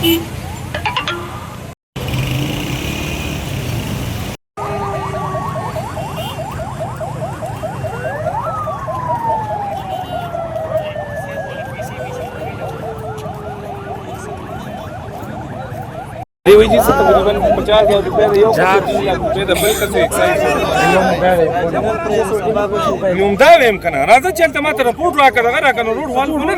जी से तकरीबन 50,000 रुपये dio 3 लाख रुपये da bai kace exercise yum da vem kana raza chelta mata report la kada gara kana road wall ko ne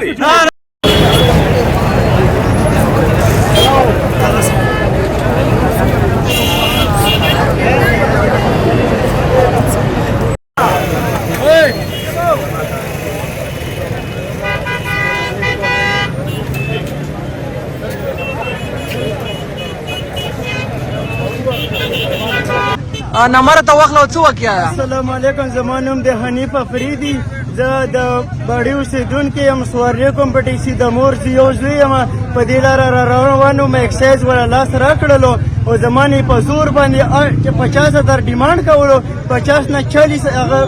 نمبر ته واخلو څه وکیا السلام علیکم زمانوم د حنیف افریدی زه د باډي اوسیدونکو یم سوارلي کمپټیسي د مور یو زوی یم په دې لاره روانو مې اکسایز ولا لاس راکړلو او زمانې په زور باندې 50,000 ډیمانډ کولو 50 نه 40 هغه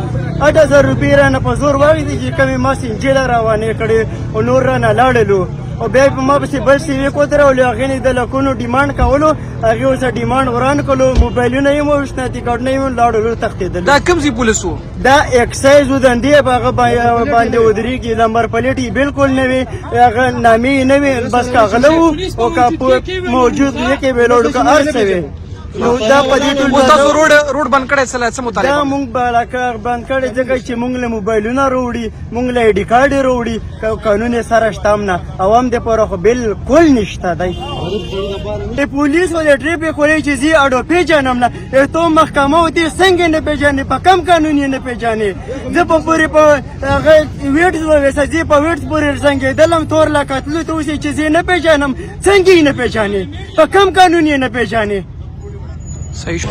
8,000 روپۍ رانه په زور واخیستې چې کمې ما سینجې روانې کړې او نور رانه لاړلو او بیا په ما پسې بل سیوې ودرولو هغې نه د لکونو ډیمانډ کولو هغې ورته ډیمانډ وران کړلو موبایلونه یې مو شناختی کارډونه یې لاړلو تښتېدل دا کوم ځای پولیس و دا اکسایز و دندې په هغه باندې ودرېږي نمبر پلیټ یې بالکل نه وي هغه نامې یې نه وي بس کاغله و او که موجود وي کې به لوړ که هر څه وي نو دا په دې ټول تاسو روډ بند کړی څه مطالبه دا مونږ بند کړی ځکه چې مونږ له موبایلونه راوړي مونږ له آی ډي کارډ یې راوړي قانون یې سره شته هم نه عوام دپاره خو بالکل نشته دی پولیس و د ټریفیک والی چې زی اډو پیژنم نه تو محکمه و دې څنګه نه پیژنې په کم قانون یې نه پیژنې زه په پورې په هغه ویټس وویسه زه په ویټس پورې زنګېدلم تور لا کتلو ته اوسې چې زه نه پیژنم څنګه یې نه پیژنې په کم قانون یې نه پیژنې صحیح شو